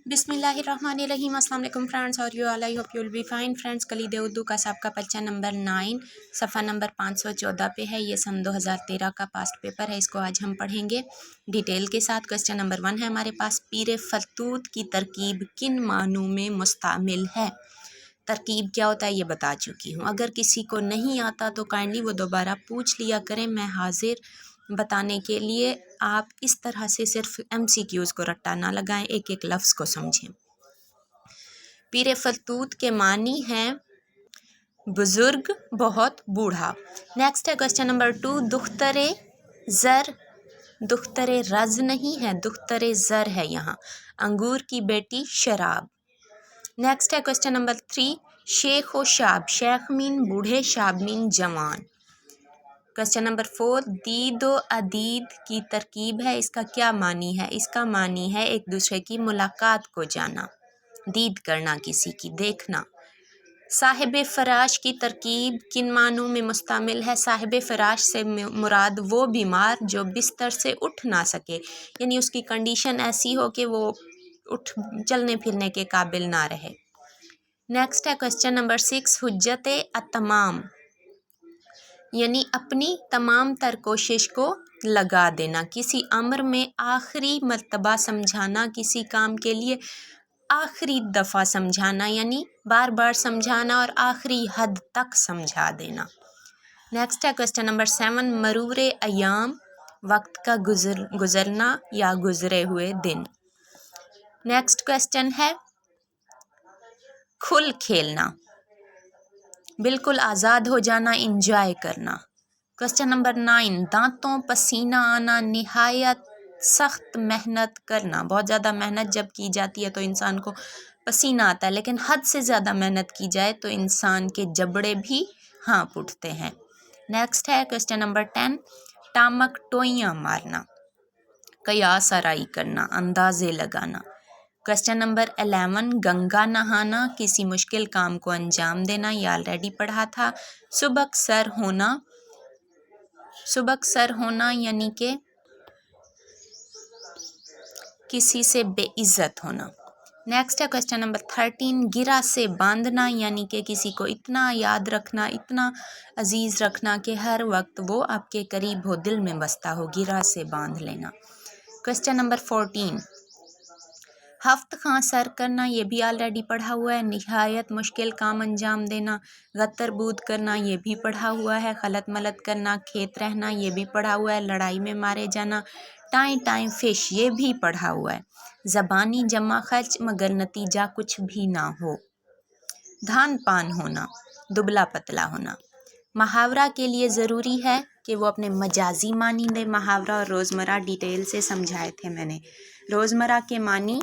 बिस्मिल्लाहिर्रहमानिर्रहीम। अस्सलाम वालेकुम फ्रेंड्स, और you all, I hope you will be fine friends. कलीदे उर्दू का सबका पर्चा नंबर 9 सफ़ा नंबर 514 पे है। ये सन 2013 का पास्ट पेपर है। इसको आज हम पढ़ेंगे डिटेल के साथ। क्वेश्चन नंबर 1 है हमारे पास, पीर फतूत की तरकीब किन मानों में मुस्तमिल है। तरकीब क्या होता है ये बता चुकी हूँ। अगर किसी को नहीं आता तो काइंडली वो दोबारा पूछ लिया करें, मैं हाजिर बताने के लिए। आप इस तरह से सिर्फ MCQs को रट्टा ना लगाएं, एक एक लफ्ज़ को समझें। पीर फतूत के मानी हैं बुजुर्ग, बहुत बूढ़ा। नेक्स्ट है क्वेश्चन नंबर 2, दुख्तरे ज़र, दुख्तरे रज नहीं है, दुख्तरे ज़र है यहाँ। अंगूर की बेटी शराब। नेक्स्ट है क्वेश्चन नंबर 3, शेख व शाब, शेख मीन बूढ़े, शाब मीन जवान। क्वेश्चन नंबर 4, दीद व अदीद की तरकीब है, इसका क्या मानी है। इसका मानी है एक दूसरे की मुलाकात को जाना, दीद करना, किसी की देखना। साहिब फराश की तरकीब किन मानों में मुस्तमिल है। साहिब फराश से मुराद वो बीमार जो बिस्तर से उठ ना सके, यानी उसकी कंडीशन ऐसी हो कि वो उठ चलने फिरने के काबिल ना रहे। नेक्स्ट है क्वेश्चन नंबर 6, हुज्जत अतमाम, यानी अपनी तमाम तर कोशिश को लगा देना, किसी अमर में आखिरी मर्तबा समझाना, किसी काम के लिए आखिरी दफ़ा समझाना, यानी बार बार समझाना और आखिरी हद तक समझा देना। नेक्स्ट है क्वेश्चन नंबर 7, मरूर अयाम, वक्त का गुजरना या गुजरे हुए दिन। नेक्स्ट क्वेश्चन है खुल खेलना, बिल्कुल आज़ाद हो जाना, इंजॉय करना। क्वेश्चन नंबर 9, दांतों पसीना आना, निहायत सख्त मेहनत करना। बहुत ज़्यादा मेहनत जब की जाती है तो इंसान को पसीना आता है, लेकिन हद से ज़्यादा मेहनत की जाए तो इंसान के जबड़े भी हाँफ उठते हैं। नेक्स्ट है क्वेश्चन नंबर 10, टामक टोइयाँ मारना, कयास आराई करना, अंदाजे लगाना। क्वेश्चन नंबर 11, गंगा नहाना, किसी मुश्किल काम को अंजाम देना, ये ऑलरेडी पढ़ा था। सुबक सर होना, सुबक सर होना यानी कि किसी से बेइज्जत होना। नेक्स्ट है क्वेश्चन नंबर 13, गिरा से बांधना, यानी कि किसी को इतना याद रखना, इतना अजीज़ रखना कि हर वक्त वो आपके करीब हो, दिल में बसता हो, गिरा से बांध लेना। क्वेश्चन नंबर 14, हफ्त खां सर करना, ये भी ऑलरेडी पढ़ा हुआ है। निहायत मुश्किल काम अंजाम देना, गतरबूद करना, ये भी पढ़ा हुआ है। खलत मलत करना, खेत रहना, ये भी पढ़ा हुआ है। लड़ाई में मारे जाना, टाइम टाइम फिश, ये भी पढ़ा हुआ है। ज़बानी जमा खर्च, मगर नतीजा कुछ भी ना हो। धान पान होना, दुबला पतला होना। मुहावरा के लिए ज़रूरी है कि वो अपने मजाजी मानी दे। मुहावरा और रोज़मर्रा डिटेल से समझाए थे मैंने। रोज़मर्रा के मानी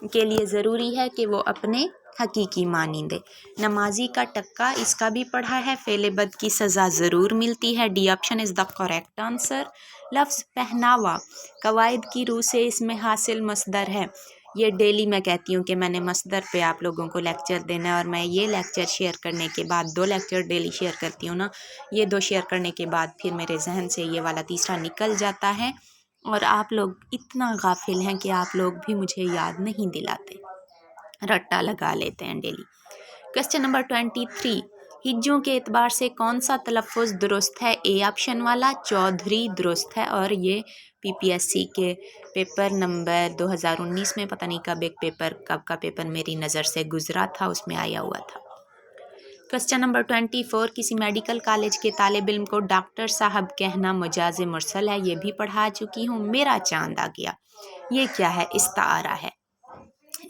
के लिए ज़रूरी है कि वो अपने हकीकी मानी दे। नमाजी का टक्का, इसका भी पढ़ा है। फेले बद की सज़ा ज़रूर मिलती है, D option is the correct answer. लफ्ज़ पहनावा, कवायद की रूह से इसमें हासिल मसदर है। ये डेली मैं कहती हूँ कि मैंने मसदर पे आप लोगों को लेक्चर देना है, और मैं ये लेक्चर शेयर करने के बाद 2 लेक्चर डेली शेयर करती हूँ ना, ये 2 शेयर करने के बाद फिर मेरे जहन से ये वाला तीसरा निकल जाता है, और आप लोग इतना गाफिल हैं कि आप लोग भी मुझे याद नहीं दिलाते, रट्टा लगा लेते हैं डेली। क्वेश्चन नंबर 23, हिज्जों के एतबार से कौन सा तलफ़ुज़ दुरुस्त है। ए ऑप्शन वाला चौधरी दुरुस्त है, और ये PPSC के पेपर नंबर 2019 में, पता नहीं कब कब का पेपर मेरी नज़र से गुज़रा था, उसमें आया हुआ था। क्वेश्चन नंबर 24, किसी मेडिकल कॉलेज के तालिब इल्म को डॉक्टर साहब कहना मजाज मुरसल है, ये भी पढ़ा चुकी हूँ। मेरा चांद आ गया, ये क्या है। इस्तारा है।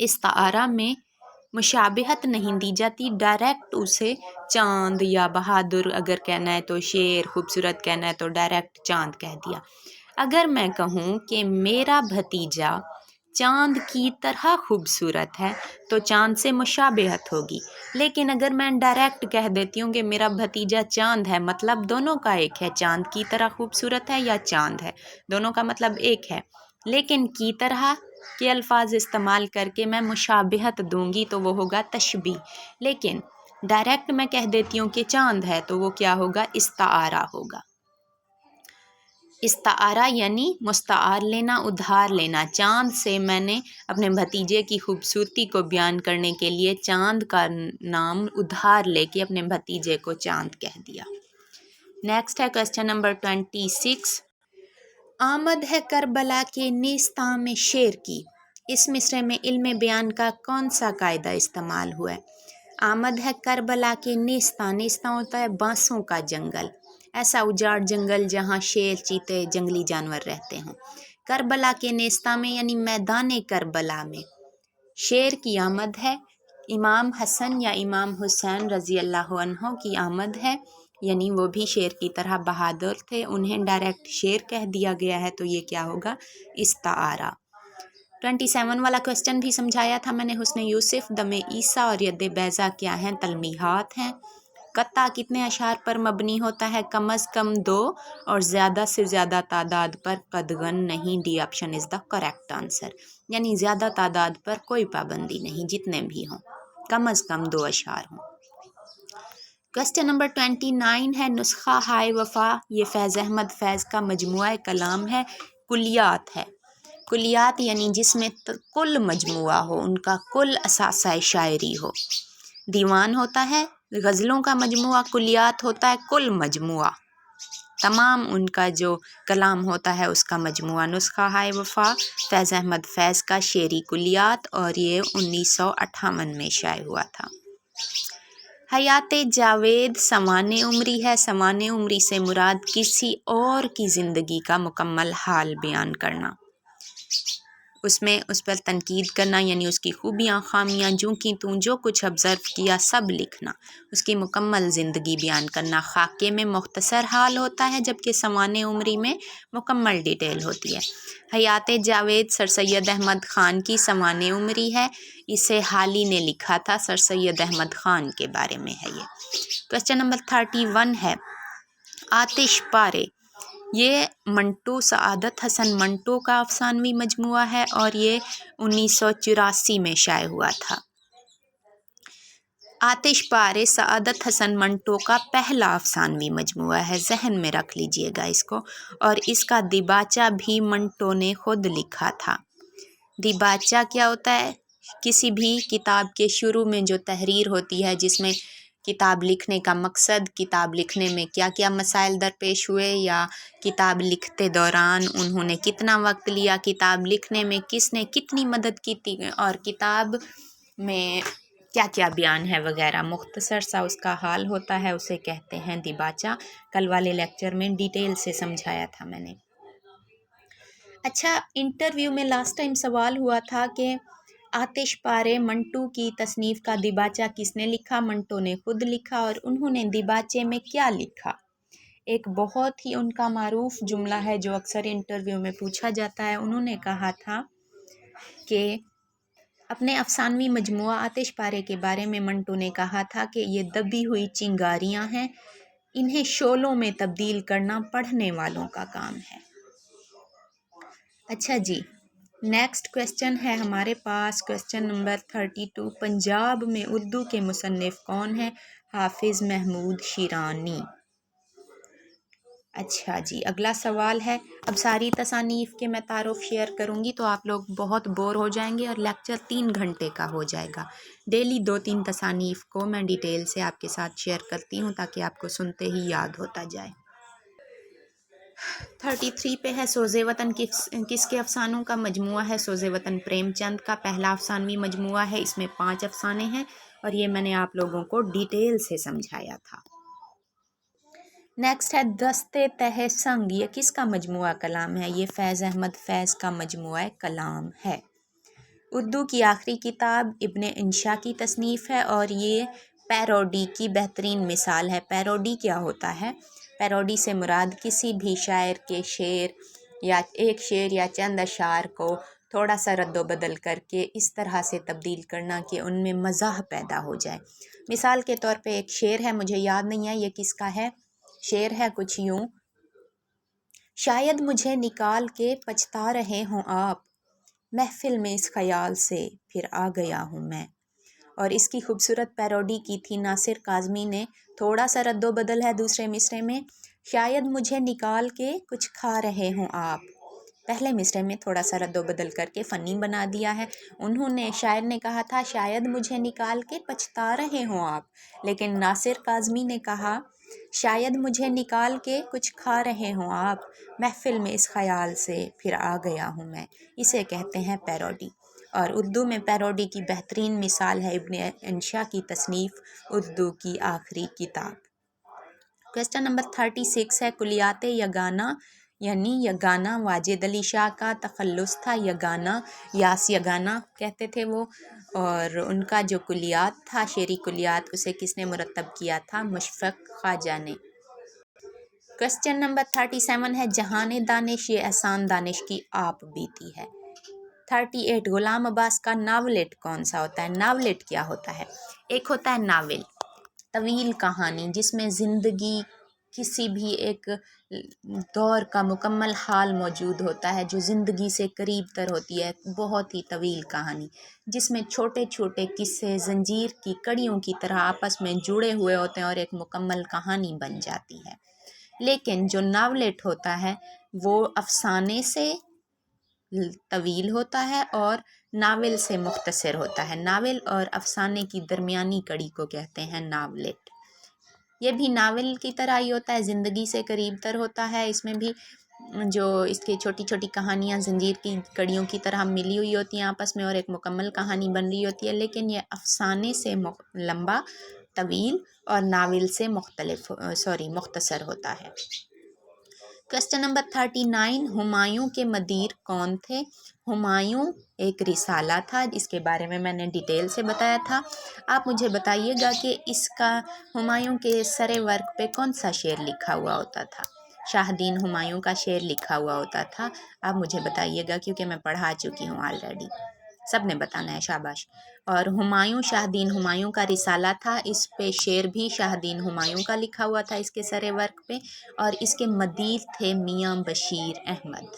इस्तारा में मुशाबिहत नहीं दी जाती, डायरेक्ट उसे चांद या बहादुर अगर कहना है तो शेर, खूबसूरत कहना है तो डायरेक्ट चांद कह दिया। अगर मैं कहूँ कि मेरा भतीजा चांद की तरह खूबसूरत है तो चांद से मुशाबिहत होगी, लेकिन अगर मैं डायरेक्ट कह देती हूँ कि मेरा भतीजा चांद है, मतलब दोनों का एक है। चांद की तरह खूबसूरत है या चांद है, दोनों का मतलब एक है, लेकिन की तरह के अल्फाज इस्तेमाल करके मैं मुशाबिहत दूंगी तो वो होगा तशबीह। लेकिन डायरेक्ट मैं कह देती हूँ कि चांद है तो वो क्या होगा, इस्तारा होगा। استعارہ یعنی مستعار لینا، ادھار لینا۔ چاند سے میں نے اپنے بھتیجے کی خوبصورتی کو بیان کرنے کے لیے چاند کا نام ادھار لے کے اپنے بھتیجے کو چاند کہہ دیا۔ نیکسٹ ہے کوسچن نمبر 26۔ آمد ہے کربلا کے نیستان میں شیر کی، اس مصرعے میں علم بیان کا کون سا قاعدہ استعمال ہوا ہے؟ آمد ہے کربلا کے نیستان، نیستان ہوتا ہے بانسوں کا جنگل، ایسا اجاڑ جنگل جہاں شیر، چیتے، جنگلی جانور رہتے ہوں۔ کربلا کے نیستان میں یعنی میدان کربلا میں شیر کی آمد ہے، امام حسن یا امام حسین رضی اللہ عنہ کی آمد ہے، یعنی وہ بھی شیر کی طرح بہادر تھے، انہیں ڈائریکٹ شیر کہہ دیا گیا ہے، تو یہ کیا ہوگا؟ استعارہ۔ 27 والا کوسچن بھی سمجھایا تھا میں نے، حسن یوسف، دم عیسیٰ اور ید بیضا کیا ہیں؟ تلمیحات ہیں۔ قطع کتنے اشعار پر مبنی ہوتا ہے؟ کم از کم 2 اور زیادہ سے زیادہ تعداد پر قطعاً نہیں۔ D option is the correct answer, یعنی زیادہ تعداد پر کوئی پابندی نہیں، جتنے بھی ہوں کم از کم 2 اشعار ہوں۔ کوسچن نمبر 29 ہے نسخہ ہائے وفا، یہ فیض احمد فیض کا مجموعہ کلام ہے، کلیات ہے۔ کلیات یعنی جس میں کل مجموعہ ہو، ان کا کل اثاثہ شاعری ہو۔ دیوان ہوتا ہے غزلوں کا مجموعہ، کلیات ہوتا ہے کل مجموعہ، تمام ان کا جو کلام ہوتا ہے اس کا مجموعہ۔ نسخہ ہائے وفا فیض احمد فیض کا شعری کلیات، اور یہ 1958 میں شائع ہوا تھا۔ حیات جاوید سوانح عمری ہے، سوانح عمری سے مراد کسی اور کی زندگی کا مکمل حال بیان کرنا، اس میں اس پر تنقید کرنا، یعنی اس کی خوبیاں، خامیاں، جو کی توں جو کچھ آبزرو کیا سب لکھنا، اس کی مکمل زندگی بیان کرنا۔ خاکے میں مختصر حال ہوتا ہے، جبکہ سوانح عمری میں مکمل ڈیٹیل ہوتی ہے۔ حیات جاوید سر سید احمد خان کی سوانح عمری ہے، اسے حالی نے لکھا تھا، سر سید احمد خان کے بارے میں ہے یہ۔ کوسچن نمبر 31 ہے آتش پارے، یہ منٹو سعادت حسن منٹو کا افسانوی مجموعہ ہے، اور یہ 1984 میں شائع ہوا تھا۔ آتش پارے سعادت حسن منٹو کا پہلا افسانوی مجموعہ ہے، ذہن میں رکھ لیجئے گا اس کو، اور اس کا دیباچہ بھی منٹو نے خود لکھا تھا۔ دیباچہ کیا ہوتا ہے؟ کسی بھی کتاب کے شروع میں جو تحریر ہوتی ہے، جس میں کتاب لکھنے کا مقصد، کتاب لکھنے میں کیا کیا مسائل درپیش ہوئے، یا کتاب لکھتے دوران انہوں نے کتنا وقت لیا، کتاب لکھنے میں کس نے کتنی مدد کی تھی، اور کتاب میں کیا کیا بیان ہے وغیرہ، مختصر سا اس کا حال ہوتا ہے، اسے کہتے ہیں دیباچہ۔ کل والے لیکچر میں ڈیٹیل سے سمجھایا تھا میں نے۔ اچھا، انٹرویو میں لاسٹ ٹائم سوال ہوا تھا کہ آتش پارے منٹو کی تصنیف کا دیباچہ کس نے لکھا؟ منٹو نے خود لکھا، اور انہوں نے دیباچے میں کیا لکھا؟ ایک بہت ہی ان کا معروف جملہ ہے جو اکثر انٹرویو میں پوچھا جاتا ہے، انہوں نے کہا تھا کہ اپنے افسانوی مجموعہ آتش پارے کے بارے میں منٹو نے کہا تھا کہ یہ دبی ہوئی چنگاریاں ہیں، انہیں شعلوں میں تبدیل کرنا پڑھنے والوں کا کام ہے۔ اچھا جی، نیکسٹ کوسچن ہے ہمارے پاس کوسچن نمبر 32۔ پنجاب میں اردو کے مصنف کون ہیں؟ حافظ محمود شیرانی۔ اچھا جی، اگلا سوال ہے، اب ساری تصانیف کے میں تعارف شیئر کروں گی تو آپ لوگ بہت بور ہو جائیں گے، اور لیکچر 3 گھنٹے کا ہو جائے گا۔ ڈیلی 2-3 تصانیف کو میں ڈیٹیل سے آپ کے ساتھ شیئر کرتی ہوں تاکہ آپ کو سنتے ہی یاد ہوتا جائے۔ 33 پہ ہے سوز وطن کس کے افسانوں کا مجموعہ ہے؟ سوز وطن پریم چند کا پہلا افسانوی مجموعہ ہے، اس میں 5 افسانے ہیں، اور یہ میں نے آپ لوگوں کو ڈیٹیل سے سمجھایا تھا۔ نیکسٹ ہے دست تہ سنگ، یہ کس کا مجموعہ کلام ہے؟ یہ فیض احمد فیض کا مجموعہ کلام ہے۔ اردو کی آخری کتاب ابن انشا کی تصنیف ہے، اور یہ پیروڈی کی بہترین مثال ہے۔ پیروڈی کیا ہوتا ہے؟ پیروڈی سے مراد کسی بھی شاعر کے شعر یا ایک شعر یا چند اشعار کو تھوڑا سا رد و بدل کر کے اس طرح سے تبدیل کرنا کہ ان میں مزاح پیدا ہو جائے۔ مثال کے طور پہ ایک شعر ہے، مجھے یاد نہیں ہے یہ کس کا ہے، شعر ہے کچھ یوں: شاید مجھے نکال کے پچھتا رہے ہوں آپ، محفل میں اس خیال سے پھر آ گیا ہوں میں۔ اور اس کی خوبصورت پیروڈی کی تھی ناصر کاظمی نے، تھوڑا سا رد و بدل ہے دوسرے مصرعے میں: शायद मुझे निकाल के कुछ खा रहे हों आप। पहले मिसरे में थोड़ा सा रद्द बदल करके फ़नी बना दिया है। उन्होंने, शायर ने कहा था शायद मुझे निकाल के पछता रहे हों आप, लेकिन नासिर काज़मी ने कहा शायद मुझे निकाल के कुछ खा रहे हों आप, महफ़िल में इस ख़याल से फिर आ गया हूँ मैं। इसे कहते हैं पैरोडी। और उर्दू में पैरोडी की बेहतरीन मिसाल है इब्न इंशा की तसनीफ़ उर्दू की आखिरी किताब। क्वेश्चन नंबर 36 है, कुलियात यगाना यानी यगाना वाजिद अली शाह का तखल्लुस था। यगाना, यास यगाना कहते थे वो, और उनका जो कुलियात था, शेरी कुलियात, उसे किसने मुरतब किया था? मुशफ़क़ ख्वाजा ने। क्वेश्चन नंबर 37 है, जहान दानिश ये एहसान दानिश की आप बीती है। 38, गुलाम अब्बास का नावलेट कौन सा होता है? नावलेट क्या होता है? एक होता है नावल, तवील कहानी जिसमें ज़िंदगी किसी भी एक दौर का मुकम्मल हाल मौजूद होता है, जो ज़िंदगी से करीब तर होती है, बहुत ही तवील कहानी जिसमें छोटे छोटे किस्से जंजीर की कड़ियों की तरह आपस में जुड़े हुए होते हैं और एक मुकम्मल कहानी बन जाती है। लेकिन जो नावलेट होता है वो अफसाने से तवील होता है और नावल से मुख्तसर होता है। नावल और अफसाने की दरमियानी कड़ी को कहते हैं नावलेट। ये भी नावल की तरह ही होता है, ज़िंदगी से करीब तर होता है। इसमें भी जो इसकी छोटी छोटी कहानियाँ जंजीर की कड़ियों की तरह मिली हुई होती हैं आपस में और एक मुकम्मल कहानी बन रही होती है, लेकिन ये अफसाने से लंबा, तवील और नावल से मुख्तसर होता है। क्वेश्चन नंबर 39, हुमायूं के मदीर कौन थे? हुमायूं एक रिसाला था, इसके बारे में मैंने डिटेल से बताया था। आप मुझे बताइएगा कि इसका हुमायूं के सरे वर्क पे कौन सा शेर लिखा हुआ होता था? शाहदीन हुमायूं का शेर लिखा हुआ होता था। आप मुझे बताइएगा क्योंकि मैं पढ़ा चुकी हूँ ऑलरेडी। सब ने बताना है, शाबाश। और हुमायूं, शाहदीन हुमायूं का रिसाला था, इस पे शेर भी शाहदीन हुमायूं का लिखा हुआ था इसके सरे वर्क पे, और इसके मदीर थे मियाँ बशीर अहमद।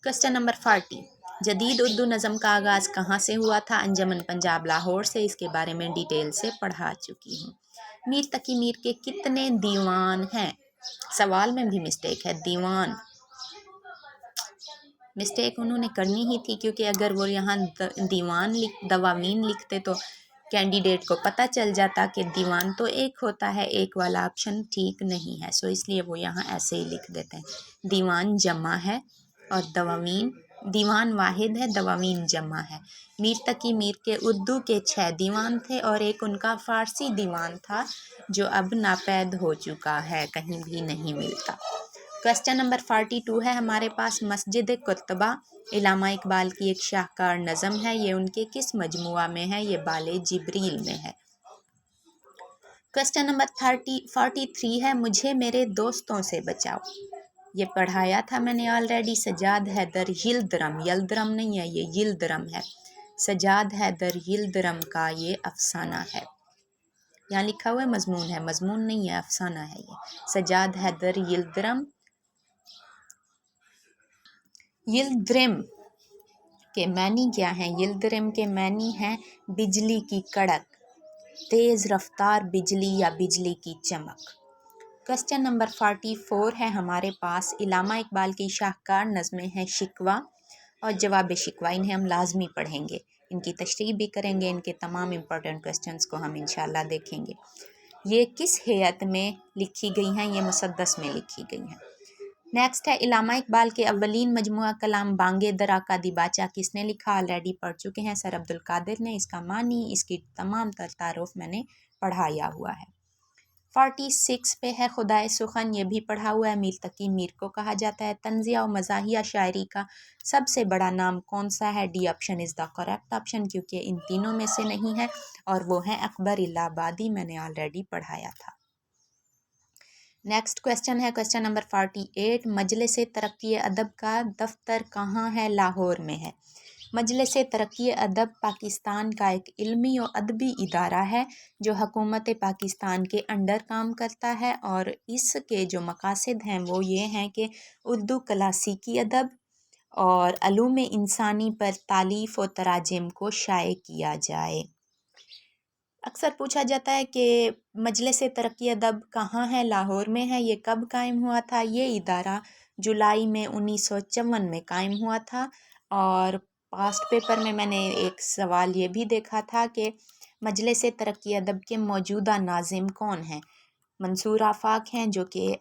क्वेश्चन नंबर 40, जदीद उर्दू नज़म का आगाज़ कहाँ से हुआ था? अंजमन पंजाब लाहौर से। इसके बारे में डिटेल से पढ़ा चुकी हूँ। मीर तकी मीर के कितने दीवान हैं? सवाल में भी मिस्टेक है, दीवान मिस्टेक उन्होंने करनी ही थी, क्योंकि अगर वो यहाँ दवामीन लिखते तो कैंडिडेट को पता चल जाता कि दीवान तो एक होता है, एक वाला ऑप्शन ठीक नहीं है। सो इसलिए वो यहाँ ऐसे ही लिख देते हैं। दीवान जमा है और दवामीन, दीवान वाहिद है, दवामीन जमा है। मीर तकी मीर के उर्दू के 6 दीवान थे और एक उनका फ़ारसी दीवान था जो अब नापैद हो चुका है, कहीं भी नहीं मिलता। क्वेश्चन नंबर 42 है हमारे पास, मस्जिद कुतबा इलामा इकबाल की एक शाहकार नज़म है, ये उनके किस मजमुआ में है? ये बाले जिब्रील में है। क्वेश्चन नंबर 43 है, मुझे मेरे दोस्तों से बचाओ। ये पढ़ाया था मैंने ऑलरेडी। सजाद हैदर यिल्दिरम, यल्दिरम नहीं है ये, यिल्दिरम है। सजाद हैदर यिल्दिरम का ये अफसाना है। यहाँ लिखा हुआ है मजमून है, मजमून नहीं है, अफसाना है ये। सजाद हैदर यिल्दिरम, यिल्दिरिम के मैनी क्या हैं? यिल्दिरिम के मैनी हैं बिजली की कड़क, तेज़ रफ्तार बिजली या बिजली की चमक। क्वेश्चन नंबर 44 है हमारे पास, इलामा इकबाल की शाहकार नज़में हैं शिकवा और जवाब शिकवा। इन्हें हम लाजमी पढ़ेंगे, इनकी तशरीह भी करेंगे, इनके तमाम इम्पोर्टेंट क्वेश्चंस को हम इंशाल्लाह देखेंगे। ये किस हैयत में लिखी गई हैं? ये मुसद्दस में लिखी गई हैं। नेक्स्ट है, इलामा इकबाल के अव्वलीन मजमुआ कलाम बांगे दरा का दिबाचा किसने लिखा? ऑलरेडी पढ़ चुके हैं, सर अब्दुल कादिर ने। इसका मानी, इसकी तमाम तारुफ मैंने पढ़ाया हुआ है। 46 पे है, खुदाए सुखन, ये भी पढ़ा हुआ है। मीर तकी मीर को कहा जाता है। तंजिया और मज़ाहिया शायरी का सबसे बड़ा नाम कौन सा है? D option is the correct option, क्योंकि इन तीनों में से नहीं है, और वो है अकबर इलाहाबादी, मैंने ऑलरेडी पढ़ाया था। नेक्स्ट क्वेश्चन है क्वेश्चन नंबर 48, मजलिस तरक्की अदब का दफ्तर कहाँ है? लाहौर में है। मजलिस तरक्की अदब पाकिस्तान का एक इल्मी और अदबी इदारा है जो हुकूमत पाकिस्तान के अंडर काम करता है, और इसके जो मकासद हैं वो ये हैं कि उर्दू क्लासिकी अदब और अलूम इंसानी पर तालीफ़ और तराजिम को शाये किया जाए। اکثر پوچھا جاتا ہے کہ مجلس ترقی ادب کہاں ہے؟ لاہور میں ہے۔ یہ کب قائم ہوا تھا؟ یہ ادارہ جولائی میں 1954 میں قائم ہوا تھا۔ اور پاسٹ پیپر میں نے ایک سوال یہ بھی دیکھا تھا کہ مجلس ترقی ادب کے موجودہ ناظم کون ہیں؟ منصور آفاق ہیں، جو کہ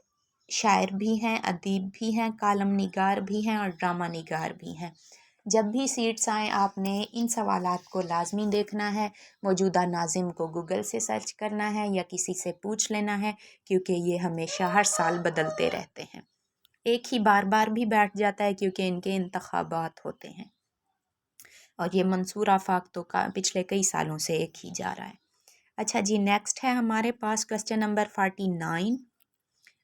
شاعر بھی ہیں، ادیب بھی ہیں، کالم نگار بھی ہیں اور ڈرامہ نگار بھی ہیں۔ جب بھی سیٹس آئیں آپ نے ان سوالات کو لازمی دیکھنا ہے، موجودہ ناظم کو گوگل سے سرچ کرنا ہے یا کسی سے پوچھ لینا ہے، کیونکہ یہ ہمیشہ ہر سال بدلتے رہتے ہیں۔ ایک ہی بار بار بھی بیٹھ جاتا ہے کیونکہ ان کے انتخابات ہوتے ہیں، اور یہ منصور آفاق تو پچھلے کئی سالوں سے ایک ہی جا رہا ہے۔ اچھا جی، نیکسٹ ہے ہمارے پاس کوسچن نمبر 49۔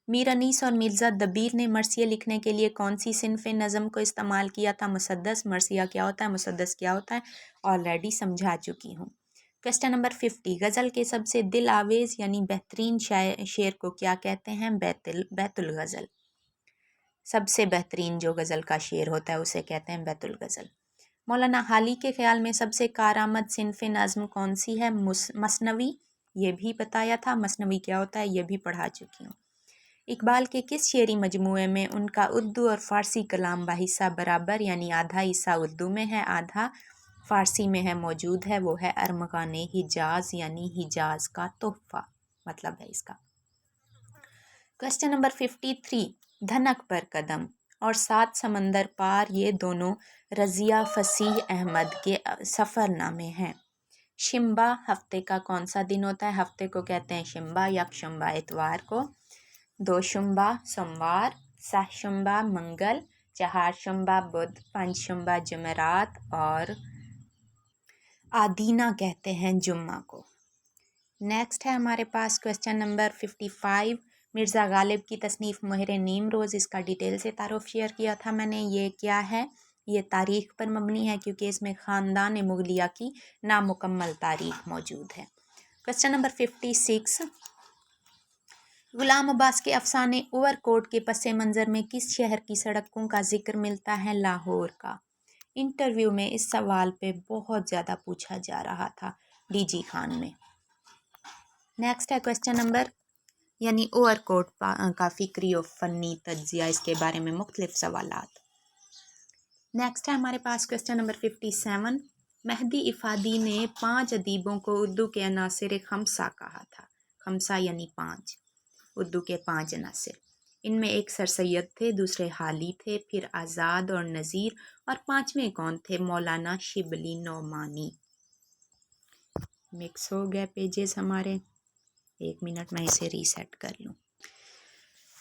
میر انیس اور مرزا دبیر نے مرثیہ لکھنے کے لیے کون سی صنف نظم کو استعمال کیا تھا؟ مسدس۔ مرثیہ کیا ہوتا ہے، مسدس کیا ہوتا ہے، آلریڈی سمجھا چکی ہوں۔ کوسچن نمبر 50، غزل کے سب سے دل آویز یعنی بہترین شعر کو کیا کہتے ہیں؟ بیت الغزل۔ سب سے بہترین جو غزل کا شعر ہوتا ہے اسے کہتے ہیں بیت الغزل۔ مولانا حالی کے خیال میں سب سے کارآمد صنف نظم کون سی ہے؟ مثنوی۔ یہ بھی بتایا تھا، مثنوی کیا ہوتا ہے یہ بھی پڑھا چکی ہوں۔ اقبال کے کس شعری مجموعے میں ان کا اردو اور فارسی کلام بحصہ برابر یعنی آدھا حصہ اردو میں ہے، آدھا فارسی میں ہے موجود ہے؟ وہ ہے ارمغان حجاز یعنی حجاز کا تحفہ مطلب ہے اس کا۔ کوسچن نمبر 53، دھنک پر قدم اور سات سمندر پار یہ دونوں رضیہ فصیح احمد کے سفر نامے ہیں۔ شنبہ ہفتے کا کون سا دن ہوتا ہے؟ ہفتے کو کہتے ہیں شنبہ، یک شنبہ اتوار کو، دو شنبہ سوموار، سہ شنبہ منگل، چہار شنبہ بدھ، پانچ شنبہ جمعرات اور آدینہ کہتے ہیں جمعہ کو۔ نیکسٹ ہے ہمارے پاس کوسچن نمبر 55، مرزا غالب کی تصنیف مہر نیم روز، اس کا ڈیٹیل سے تعارف شیئر کیا تھا میں نے۔ یہ کیا ہے؟ یہ تاریخ پر مبنی ہے کیونکہ اس میں خاندان مغلیہ کی نامکمل تاریخ موجود ہے۔ کوسچن نمبر 56، غلام عباس کے افسانے اوور کوٹ کے پس منظر میں کس شہر کی سڑکوں کا ذکر ملتا ہے؟ لاہور کا۔ انٹرویو میں اس سوال پہ بہت زیادہ پوچھا جا رہا تھا ڈی جی خان میں۔ نیکسٹ ہے کوسچن نمبر یعنی اوور کوٹ کا فکری و فنی تجزیہ، اس کے بارے میں مختلف سوالات۔ نیکسٹ ہے ہمارے پاس کوسچن نمبر 57، مہدی افادی نے 5 ادیبوں کو اردو کے عناصر خمسہ کہا تھا۔ خمسہ یعنی 5، اردو کے 5 عناصر۔ ان میں ایک سر سید تھے، دوسرے حالی تھے، پھر آزاد اور نذیر، اور 5ویں کون تھے؟ مولانا شبلی نعمانی۔ مکس ہو گئے پیجز ہمارے، 1 منٹ میں اسے ریسیٹ کر لوں۔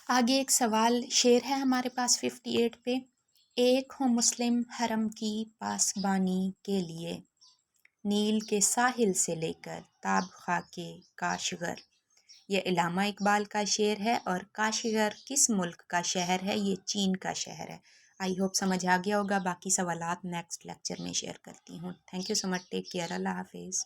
آگے ایک سوال شعر ہے ہمارے پاس 58 پہ، ایک ہوں مسلم حرم کی پاسبانی کے لیے، نیل کے ساحل سے لے کر تاب خاک کاشغر۔ یہ علامہ اقبال کا شعر ہے، اور کاشغر کس ملک کا شہر ہے؟ یہ چین کا شہر ہے۔ آئی ہوپ سمجھ آ گیا ہوگا، باقی سوالات نیکسٹ لیکچر میں شیئر کرتی ہوں۔ Thank you so much, take care, اللہ حافظ۔